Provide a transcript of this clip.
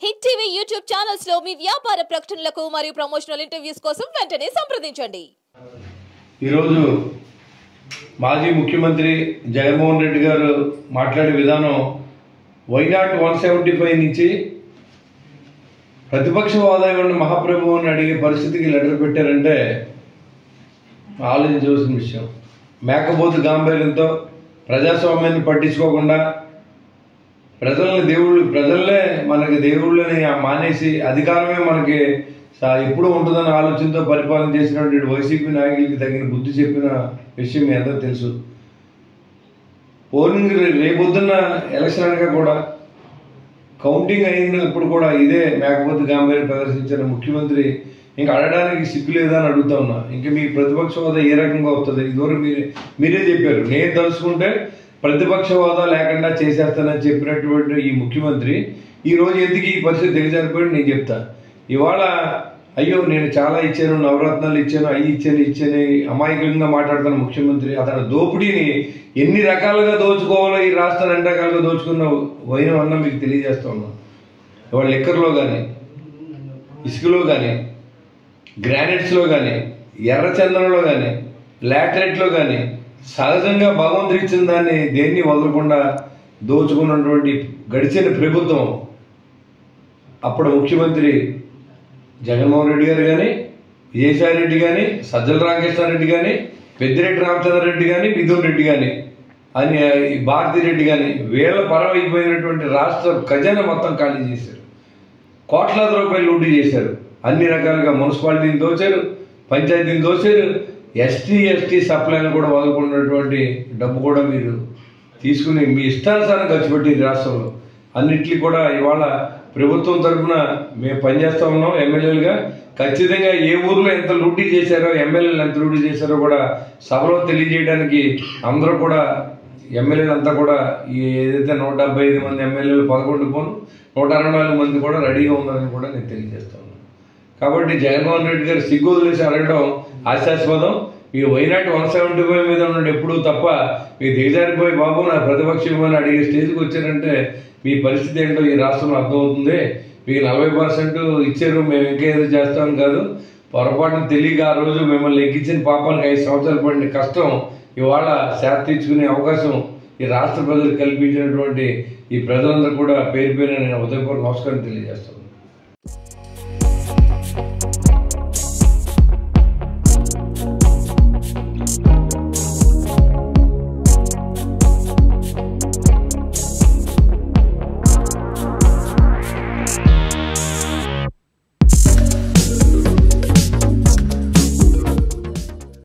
Hit TV YouTube channels లో మీ వ్యాపార ప్రకటనలకు మరియు ప్రమోషనల్ ఇంటర్వ్యూస్ కోసం వెంటనే సంప్రదించండి. ఈ రోజు మాజీ ముఖ్యమంత్రి జగన్మోహన్ రెడ్డి గారు మాట్లాడే విధానం వైనాట్ 175 నుంచి ప్రతిపక్ష హోదా ఉన్న మహాప్రభువుని అడిగే పరిస్థితికి లెటర్ పెట్టారంటే ఆలోచించవలసిన విషయం. మేకపోతు గాంభీర్యంతో ప్రజాస్వామ్యాన్ని పట్టించుకోకుండా ప్రజలనే మనకి దేవుళ్ళని మానేసి అధికారమే మనకి ఎప్పుడూ ఉంటుందన్న ఆలోచనతో పరిపాలన చేసినటువంటి వైసీపీ నాయకులకి తగిన బుద్ధి చెప్పిన విషయం మీ అందరూ తెలుసు. పోలింగ్ రేపొద్దున్న ఎలక్షన్ అనగా కూడా కౌంటింగ్ అయినప్పుడు కూడా ఇదే మేకపోతు గాంభీర్యం ప్రదర్శించిన ముఖ్యమంత్రి ఇంకా అడగడానికి సిగ్గు లేదా అని అడుగుతా ఉన్నా. ఇంకా మీ ప్రతిపక్ష హోదా ఏ రకంగా వస్తుంది? ఇదివరకు మీరే చెప్పారు, నేను తలుచుకుంటే ప్రతిపక్ష హోదా లేకుండా చేసేస్తానని చెప్పినటువంటి ఈ ముఖ్యమంత్రి ఈరోజు ఎందుకు ఈ పరిస్థితి దిగజారిపోయి నేను చెప్తా. ఇవాళ అయ్యో నేను చాలా ఇచ్చాను, నవరత్నాలు ఇచ్చాను, అవి ఇచ్చాను అమాయకంగా మాట్లాడుతున్న ముఖ్యమంత్రి అతను దోపిడీని ఎన్ని రకాలుగా దోచుకోవాలో ఈ రాష్ట్రాన్ని ఎన్ని రకాలుగా దోచుకున్న వైనం అన్న మీకు తెలియజేస్తా ఉన్నాం. ఇవాళ లిక్కర్లో కానీ, ఇసుకలో కానీ, గ్రానైట్స్లో కానీ, ఎర్రచందనంలో కానీ, లాటరైట్లో కానీ సహజంగా భగవంతుడు ఇచ్చిన దాన్ని దేన్ని వదలకుండా దోచుకున్నటువంటి గడిచిన ప్రభుత్వం అప్పుడు ముఖ్యమంత్రి జగన్మోహన్ రెడ్డి గారు కానీ, విజయసాయి రెడ్డి కానీ, సజ్జల రామకృష్ణారెడ్డి కానీ, పెద్దిరెడ్డి రామచంద్రారెడ్డి కానీ, మిథున్ రెడ్డి కానీ, అని భారతిరెడ్డి కానీ వీళ్ళ పరం అయిపోయినటువంటి రాష్ట్ర ఖజానా మొత్తం ఖాళీ చేశారు. కోట్లాది రూపాయలు లూటీ చేశారు. అన్ని రకాలుగా మున్సిపాలిటీని దోచారు, పంచాయతీని దోచారు, ఎస్టీ సప్లైని కూడా వదులుకున్నటువంటి డబ్బు కూడా మీరు తీసుకుని మీ ఇష్టానుసారం ఖర్చు పెట్టి రాష్ట్రంలో అన్నిటికీ కూడా ఇవాళ ప్రభుత్వం తరఫున మేము పనిచేస్తూ ఉన్నాం. ఎమ్మెల్యేలుగా ఖచ్చితంగా ఏ ఊర్లో ఎంత లూటీ చేశారో, ఎమ్మెల్యేలు ఎంత లూటీ చేశారో కూడా సభలో తెలియజేయడానికి అందరూ కూడా ఎమ్మెల్యేలు అంతా కూడా ఏదైతే 175 మంది ఎమ్మెల్యేలు 11 పోను 164 మంది కూడా రెడీగా ఉన్నారని కూడా నేను తెలియజేస్తా ఉన్నాను. కాబట్టి జగన్మోహన్ రెడ్డి గారు సిగ్గు వదిలేసి అడగడం హాస్యాస్పదం. ఈ వైనాట్ 175 మీద ఉన్నాడు ఎప్పుడు తప్ప మీరు దిగజారిపోయి బాబు నా ప్రతిపక్షం అని అడిగే స్టేజ్కి వచ్చారంటే మీ పరిస్థితి ఏంటో ఈ రాష్ట్రంలో అర్థమవుతుంది. మీకు 40% ఇచ్చారు, మేము ఇంకేదో చేస్తామని కాదు. పొరపాటును తెలియక ఆ రోజు మిమ్మల్ని ఎక్కించిన పాపానికి 5 సంవత్సరాలు పడిన కష్టం ఇవాళ శాత తీర్చుకునే అవకాశం ఈ రాష్ట్ర ప్రజలు కల్పించినటువంటి ఈ ప్రజలందరూ కూడా పేరు నేను ఉదయపూర్వక నమస్కారం తెలియజేస్తాను.